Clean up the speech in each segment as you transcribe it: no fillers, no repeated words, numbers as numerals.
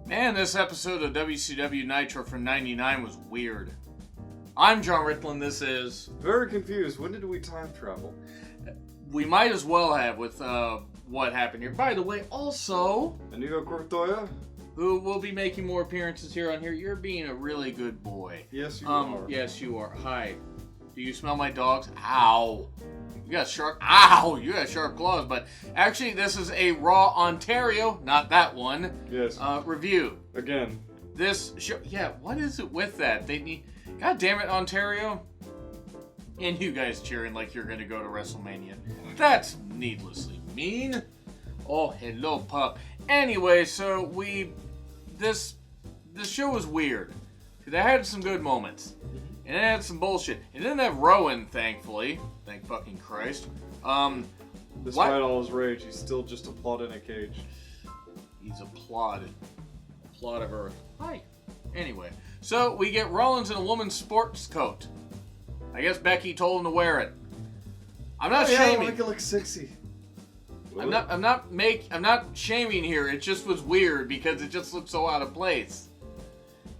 Man, this episode of WCW Nitro from '99 was weird. I'm John Ritland, this is... Very confused. When did we time travel? We might as well have with what happened here. By the way, also... Inigo Cortoya? Who will be making more appearances here on here. You're being a really good boy. Yes, you are. Yes, you are. Hi. Do you smell my dogs? Ow. You got sharp... Ow! You got sharp claws. But actually, this is a Raw Ontario, not that one. Yes. Review. Again. This show... Yeah, what is it with that? They need... God damn it, Ontario. And you guys cheering like you're going to go to WrestleMania. That's needlessly mean. Oh, hello, pup. Anyway, so this show was weird. Because it had some good moments. And it had some bullshit. It didn't have Rowan, thankfully. Thank fucking Christ. Despite all his rage, he's still just a plod in a cage. He's a plod. A plod of earth. Hi. Anyway, so we get Rollins in a woman's sports coat. I guess Becky told him to wear it. I'm not shaming. Make it look sexy. I'm not shaming here. It just was weird because it just looked so out of place.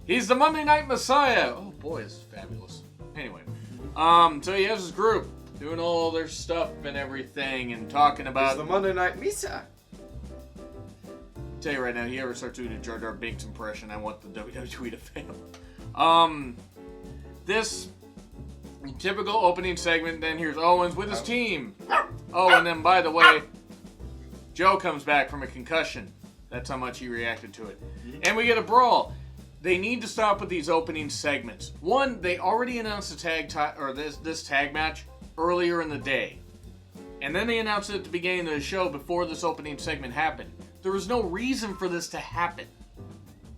He's the Monday Night Messiah. Oh boy, this is fabulous. Anyway, so he has his group doing all their stuff and everything and talking about... It's the Monday Night Misa. Tell you right now, if he ever starts doing a Jar Jar Binks impression, I want the WWE to fail. This typical opening segment, then here's Owens with his team. Oh, and then by the way, Joe comes back from a concussion. That's how much he reacted to it. And we get a brawl. They need to stop with these opening segments. One, they already announced this tag match earlier in the day. And then they announced it at the beginning of the show before this opening segment happened. There was no reason for this to happen.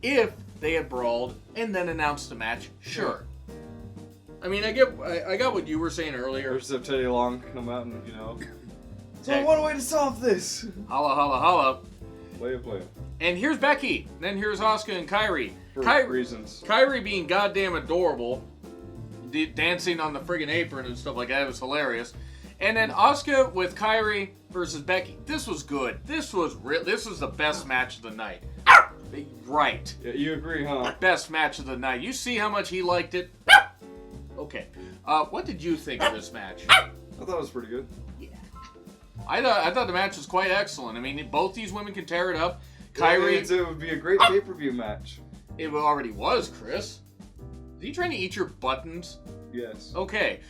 If they had brawled and then announced the match, sure. I mean, I got what you were saying earlier. Or just have Teddy Long come out and, So one way to solve this. Holla, holla, holla. Play it. And here's Becky. Then here's Asuka and Kairi. For reasons. Kairi being goddamn adorable. Dancing on the friggin' apron and stuff like that. It was hilarious. And then Asuka with Kairi versus Becky. This was good. This was the best match of the night. Right. Yeah, you agree, huh? Best match of the night. You see how much he liked it? Okay. What did you think of this match? I thought it was pretty good. Yeah. I thought the match was quite excellent. I mean, both these women can tear it up. Kairi... It would be a great pay-per-view match. It already was, Chris. Are you trying to eat your buttons? Yes. Okay.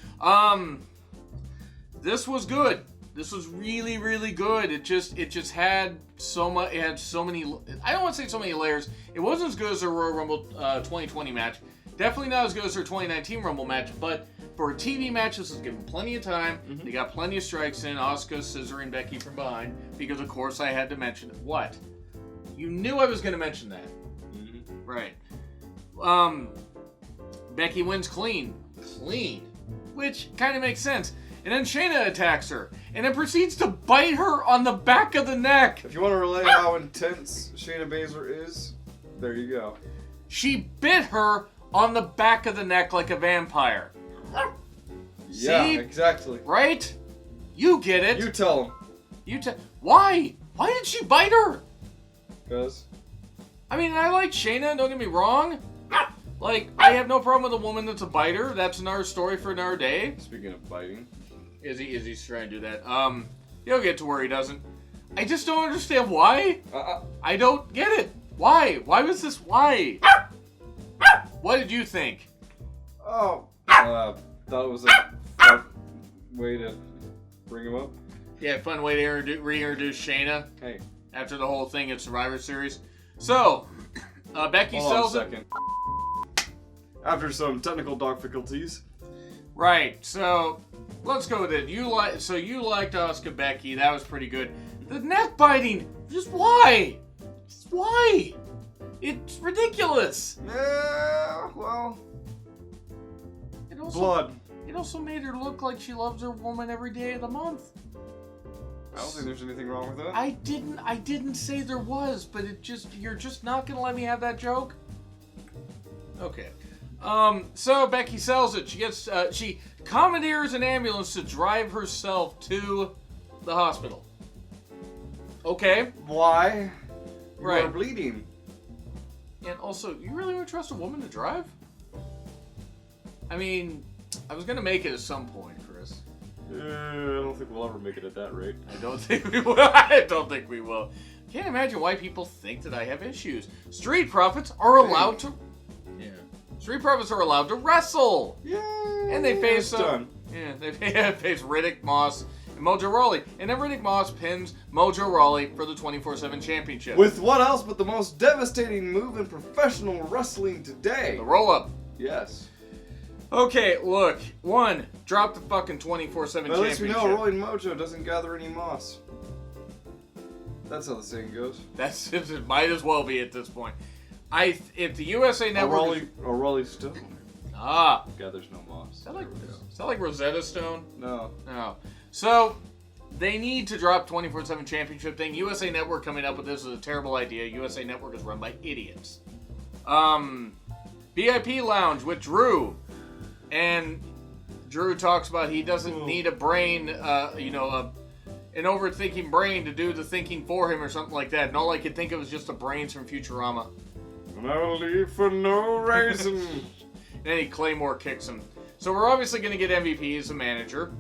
This was good. This was really, really good. It just had so much. It had so many. I don't want to say so many layers. It wasn't as good as their Royal Rumble 2020 match. Definitely not as good as their 2019 Rumble match. But for a TV match, this was given plenty of time. They got plenty of strikes in. Asuka scissoring Becky from behind because, of course, I had to mention it. What? You knew I was going to mention that. Right. Becky wins clean, which kind of makes sense. And then Shayna attacks her, and then proceeds to bite her on the back of the neck. If you want to relay how intense Shayna Baszler is, there you go. She bit her on the back of the neck like a vampire. Yeah, See? exactly. Right? You get it. You tell him. Why? Why did she bite her? Because? I mean, I like Shayna, don't get me wrong. Like, I have no problem with a woman that's a biter. That's another story for another day. Speaking of biting. Is he trying to do that? He'll get to where he doesn't. I just don't understand why. I don't get it. Why? Why was this? Why? What did you think? Oh, thought it was a fun way to bring him up. Yeah, fun way to reintroduce Shayna. Hey. After the whole thing at Survivor Series. So, Becky sells it. After some technical difficulties. Right, so let's go with it. You liked Asuka Becky. That was pretty good. The neck biting. Just why? Just why? It's ridiculous. Yeah, well. Blood. It also made her look like she loves her woman every day of the month. I don't think there's anything wrong with that. I didn't say there was, but you're just not gonna let me have that joke? Okay. So Becky sells it. She commandeers an ambulance to drive herself to the hospital. Okay. Why? You Right. are bleeding. And also, you really want to trust a woman to drive? I mean, I was going to make it at some point, Chris. I don't think we'll ever make it at that rate. I don't think we will. I don't think we will. Can't imagine why people think that I have issues. Street Profits are allowed to... Yeah. Street Profits are allowed to wrestle! Yeah. And they face... done. Yeah, they face Riddick Moss and Mojo Rawley. And then Riddick Moss pins Mojo Rawley for the 24/7 championship. With what else but the most devastating move in professional wrestling today? The roll-up. Yes. Okay, look. One, drop the fucking 24/7 championship. At least we know Rolling Mojo doesn't gather any moss. That's how the saying goes. It might as well be at this point. If the USA Network... A Rolling Stone. Ah. Gathers no moss. Is that like Rosetta Stone? No. No. So, they need to drop 24/7 championship thing. USA Network coming up with this is a terrible idea. USA Network is run by idiots. VIP Lounge with Drew. And Drew talks about he doesn't need a brain, an overthinking brain to do the thinking for him or something like that. And all I could think of was just the brains from Futurama. And I'll leave for no reason. And then he Claymore kicks him. So we're obviously going to get MVP as a manager.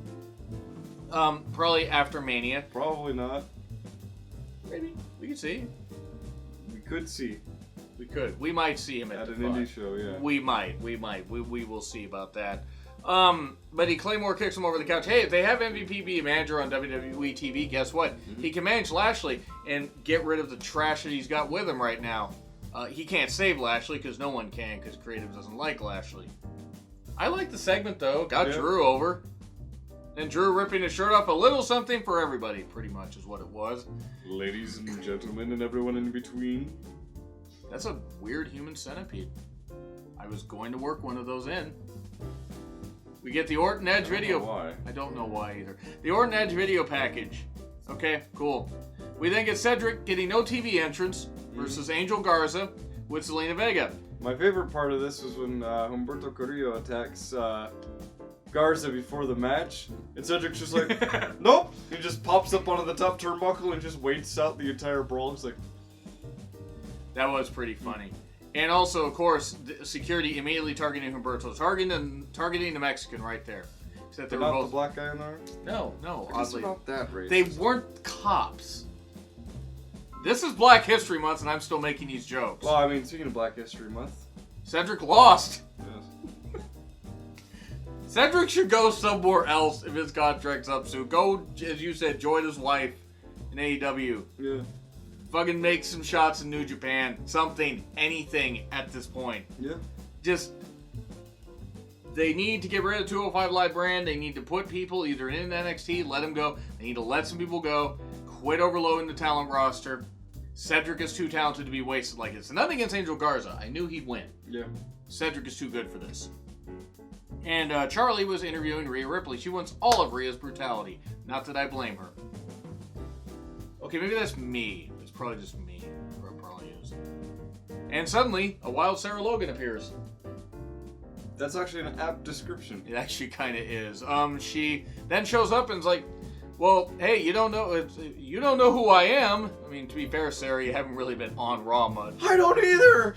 Probably after Mania. Probably not. Maybe. We could see. We could see. We could. We might see him at an the indie show, yeah. We might. We will see about that. But he Claymore kicks him over the couch. Hey, if they have MVP be a manager on WWE TV, guess what? He can manage Lashley and get rid of the trash that he's got with him right now. He can't save Lashley because no one can because creative doesn't like Lashley. I like the segment though. Got Drew over. And Drew ripping his shirt off, a little something for everybody, pretty much is what it was. Ladies and gentlemen and everyone in between. That's a weird human centipede. I was going to work one of those in. We get the Orton Edge video. Why? I don't know why either. The Orton Edge video package. Okay, cool. We then get Cedric getting no TV entrance versus Angel Garza with Zelina Vega. My favorite part of this was when Humberto Carrillo attacks Garza before the match, and Cedric's just like, nope! He just pops up onto the top turnbuckle and just waits out the entire brawl. It's like... That was pretty funny. And also, of course, the security immediately targeting Humberto, targeting the Mexican right there. Except they were not both... the black guy in there? No, Oddly. Not that racist. They weren't cops. This is Black History Month, and I'm still making these jokes. Well, I mean, speaking of Black History Month... Cedric lost! Yes. Cedric should go somewhere else if his contract's up soon. Go, as you said, join his wife in AEW. Yeah. Fucking make some shots in New Japan. Something, anything at this point. Yeah. Just, they need to get rid of 205 Live brand. They need to put people either in NXT, let them go. They need to let some people go. Quit overloading the talent roster. Cedric is too talented to be wasted like this. And nothing against Angel Garza. I knew he'd win. Yeah. Cedric is too good for this. And Charlie was interviewing Rhea Ripley. She wants all of Rhea's brutality. Not that I blame her. Okay, maybe that's me. It's probably just me. It probably is. And suddenly, a wild Sarah Logan appears. That's actually an apt description. It actually kind of is. She then shows up and is like, well, hey, you don't know who I am. I mean, to be fair, Sarah, you haven't really been on Raw much. I don't either!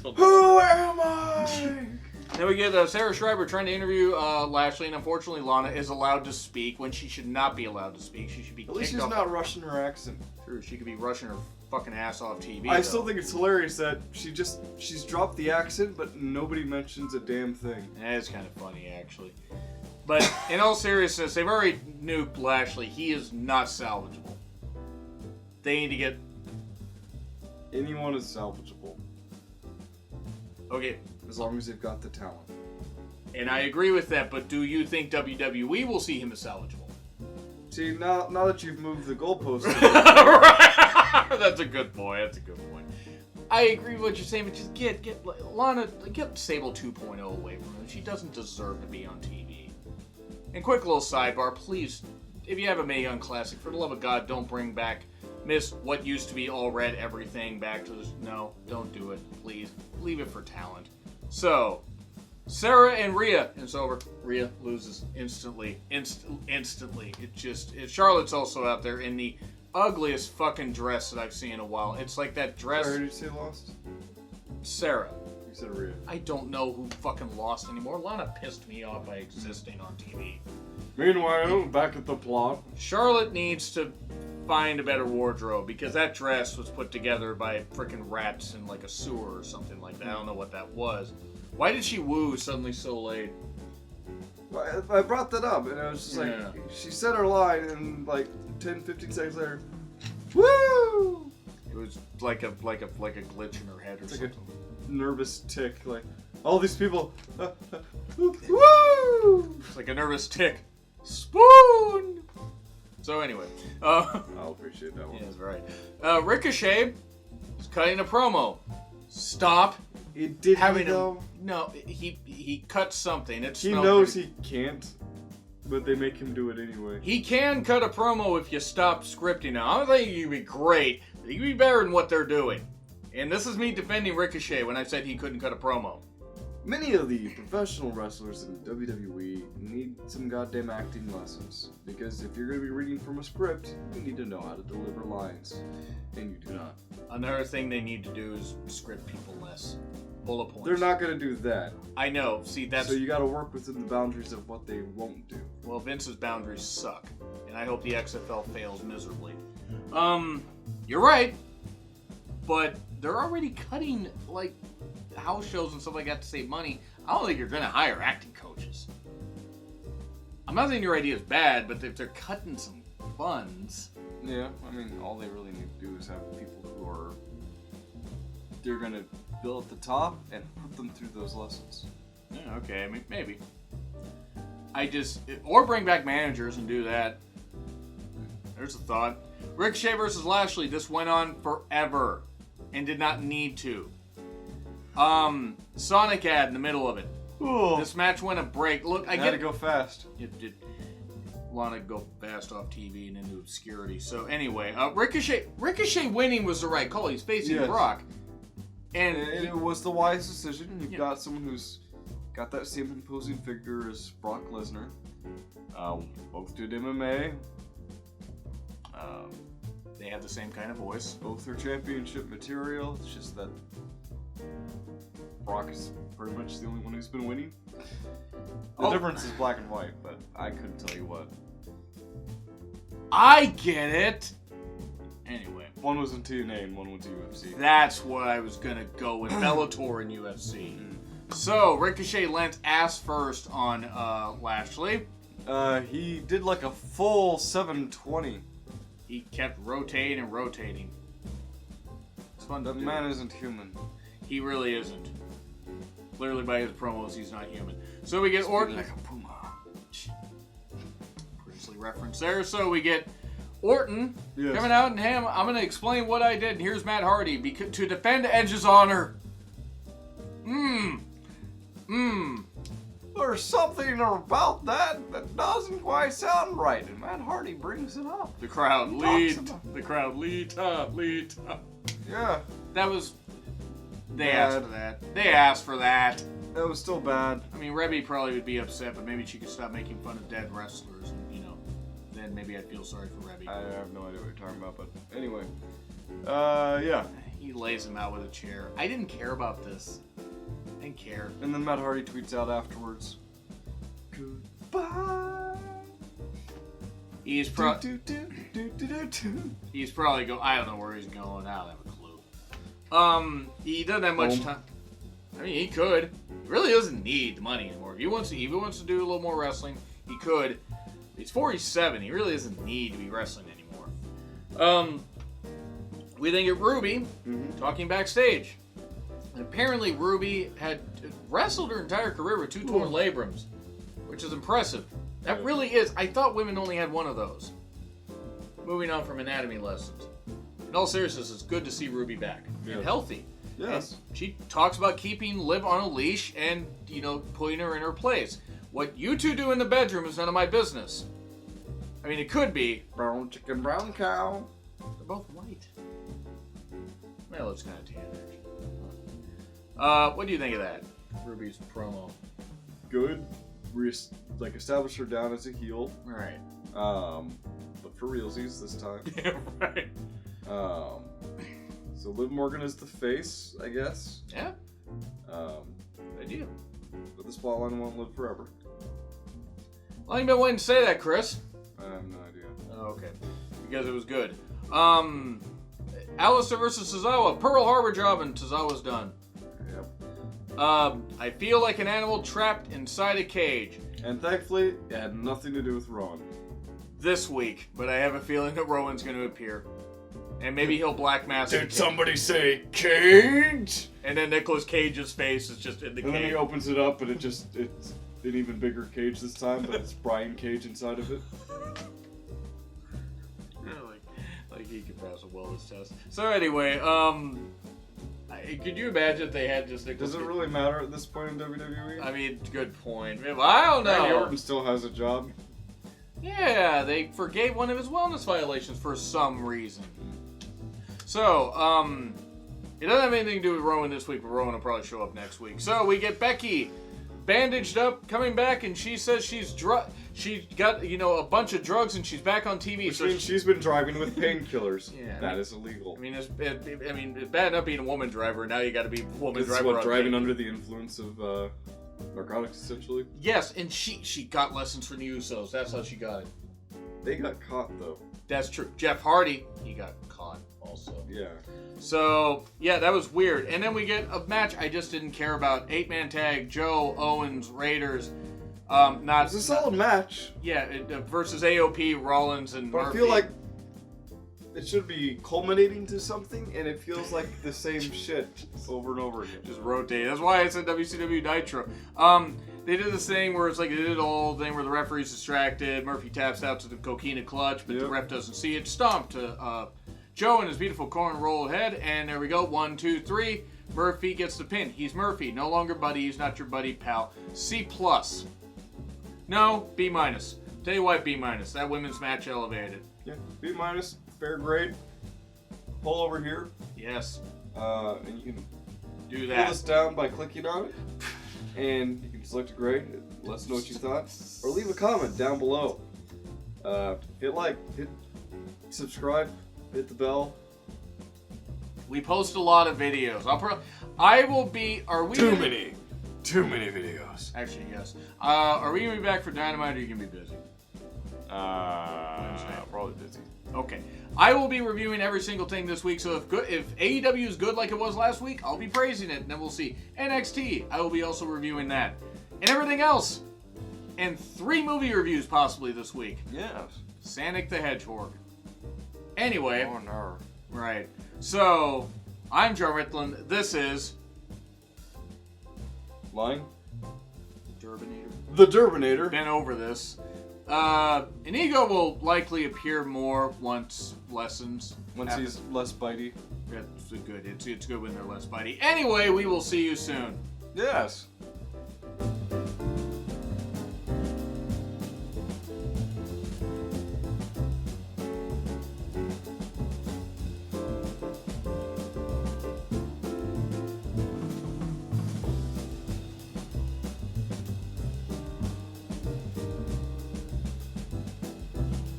Who am I? Then we get Sarah Schreiber trying to interview Lashley, and unfortunately Lana is allowed to speak when she should not be allowed to speak. She should be kicked off. At least she's not rushing her accent. True, she could be rushing her fucking ass off TV. I still think it's hilarious that she's dropped the accent, but nobody mentions a damn thing. It's kind of funny, actually. But in all seriousness, they've already nuked Lashley. He is not salvageable. They need to get... Anyone is salvageable. Okay. As long as they've got the talent. And I agree with that, but do you think WWE will see him as salvageable? See, now that you've moved the goalposts... Right. That's a good point. I agree with what you're saying, but just get Lana, get Sable 2.0 away from him. She doesn't deserve to be on TV. And quick little sidebar, please, if you have a Mae Young Classic, for the love of God, don't bring back Miss what used to be all red everything back to this. No, don't do it, please. Leave it for talent. So, Sarah and Rhea, and it's over. Rhea loses instantly. Instantly. Charlotte's also out there in the ugliest fucking dress that I've seen in a while. It's like that dress. Sorry, did you say lost? Sarah. You said Rhea. I don't know who fucking lost anymore. Lana pissed me off by existing on TV. Meanwhile, back at the plot. Charlotte needs to find a better wardrobe because that dress was put together by freaking rats in like a sewer or something like that. I don't know what that was. Why did she woo suddenly so late? I brought that up, and I was just like, she said her line, and like 10, 15 seconds later, woo! It was like a glitch in her head or something. A nervous tick, like all these people, woo! It's like a nervous tick. Spoon. So anyway, I'll appreciate that one. yeah, that's right. Ricochet is cutting a promo. Stop. It did having though. No, he cut something. He knows he can't, but they make him do it anyway. He can cut a promo if you stop scripting now. I don't think you'd be great, but you'd be better than what they're doing. And this is me defending Ricochet when I said he couldn't cut a promo. Many of the professional wrestlers in WWE need some goddamn acting lessons. Because if you're going to be reading from a script, you need to know how to deliver lines. And you do not. Another thing they need to do is script people less. Bullet points. They're not going to do that. I know. See, that's... So you got to work within the boundaries of what they won't do. Well, Vince's boundaries suck. And I hope the XFL fails miserably. You're right. But they're already cutting, like, house shows and stuff like that to save money. I don't think you're going to hire acting coaches. I'm not saying your idea is bad, but if they're cutting some funds... Yeah, I mean, all they really need to do is have people who are... They're going to build at the top and put them through those lessons. Yeah, okay, I mean, maybe. Or bring back managers and do that. There's a thought. Ricochet versus Lashley, this went on forever and did not need to. Sonic ad in the middle of it. Ooh. This match went a break. Look, I had get to go fast. It did. Want to go fast off TV and into obscurity. So anyway, Ricochet winning was the right call. He's facing Brock, and it was the wise decision. You've got someone who's got that same imposing figure as Brock Lesnar. Both did MMA. They have the same kind of voice. Both are championship material. It's just that Brock is pretty much the only one who's been winning. The difference is black and white, but I couldn't tell you what. I get it! Anyway. One was in TNA and one was UFC. That's what I was gonna go with. Bellator and UFC. So, Ricochet lent ass first on Lashley. He did like a full 720. He kept rotating and rotating. It's fun to do. That man isn't human. He really isn't. Clearly by his promos, he's not human. So we get Orton. Like a puma. Princely reference there. So we get Orton coming out and I'm going to explain what I did. And here's Matt Hardy to defend Edge's honor. There's something about that doesn't quite sound right, and Matt Hardy brings it up. The crowd lead. The crowd lead top. Yeah. That was... They asked for that. They asked for that. That was still bad. I mean, Rebby probably would be upset, but maybe she could stop making fun of dead wrestlers, and, then maybe I'd feel sorry for Rebby. I have no idea what you're talking about, but anyway. Yeah. He lays him out with a chair. I didn't care about this. I didn't care. And then Matt Hardy tweets out afterwards, "Goodbye." He's probably go. I don't know where he's going. I don't have a clue. He doesn't have much time. I mean, he could. He really doesn't need the money anymore. If he wants to do a little more wrestling, he could. He's 47. He really doesn't need to be wrestling anymore. We then get Ruby talking backstage. And apparently Ruby had wrestled her entire career with 2 torn labrums, which is impressive. That really is. I thought women only had one of those. Moving on from anatomy lessons. In all seriousness, it's good to see Ruby back and healthy. Yes. And she talks about keeping Liv on a leash and, putting her in her place. What you two do in the bedroom is none of my business. I mean, it could be. Brown chicken, brown cow. They're both white. Well, it's kind of tan, actually. What do you think of that? Ruby's promo. Good. Establish her down as a heel. Right. But for realsies this time. Yeah, right. So Liv Morgan is the face, I guess. Yeah. Idea. But this plotline won't live forever. Well, you've been waiting to say that, Chris. I have no idea. Oh, okay. Because it was good. Alistair versus Tozawa. Pearl Harbor job and Tozawa's done. Yep. I feel like an animal trapped inside a cage. And thankfully, it had nothing to do with Ron. This week, but I have a feeling that Rowan's going to appear. And maybe he'll black mask. Did somebody say cage? And then Nicolas Cage's face is just in the And then cage. he opens it up and it's an even bigger cage this time, but it's Brian Cage inside of it. Like he could pass a wellness test. So anyway, could you imagine if they had just Nicolas Does it Cage? really matter at this point in WWE? I mean, good point. I don't know. Randy Orton still has a job. Yeah, they forgave one of his wellness violations for some reason. So, it doesn't have anything to do with Rowan this week, but Rowan will probably show up next week. So, we get Becky bandaged up, coming back, and she says she got, a bunch of drugs, and she's back on TV. Which means she's been driving with painkillers. Yeah, that is illegal. I mean, it's bad enough being a woman driver, now you got to be a woman This driver. is what, driving under the influence of narcotics, essentially? Yes, and she got lessons from the Usos. That's how she got it. They got caught, though. That's true. Jeff Hardy, he got caught also. Yeah. So, yeah, that was weird. And then we get a match I just didn't care about. 8-man tag, Joe, Owens, Raiders. It's a solid match. Yeah, versus AOP, Rollins, and But Murphy. I feel like it should be culminating to something, and it feels like the same shit over and over again. Just rotate. That's why I said WCW Nitro. They did this thing where it's like they did the whole thing where the referee's distracted. Murphy taps out to the coquina clutch, but the ref doesn't see it. Stomp to Joe and his beautiful corn roll head, and there we go. 1, 2, 3. Murphy gets the pin. He's Murphy. No longer buddy. He's not your buddy, pal. C+. No, B-. Tell you why B-. That women's match elevated. Yeah, B-, fair grade. Pull over here. Yes. And you can Do pull that. this down by clicking on it. And you can select a grade, let us know what you thought, or leave a comment down below. Hit like, hit subscribe, hit the bell. We post a lot of videos. I will be. Are we? Too many videos. Actually, yes. Are we gonna be back for Dynamite, or are you gonna be busy? Probably busy. Okay. I will be reviewing every single thing this week, so if AEW is good like it was last week, I'll be praising it, and then we'll see. NXT, I will be also reviewing that. And everything else. And 3 movie reviews possibly this week. Yes. Sonic the Hedgehog. Anyway. Oh no. Right. So, I'm Joe Ritland. This is... Line? Durbinator. The Durbinator. Been over this. Inigo will likely appear more once lessons. Once he's less bitey. That's good. It's good when they're less bitey. Anyway, we will see you soon. Yes.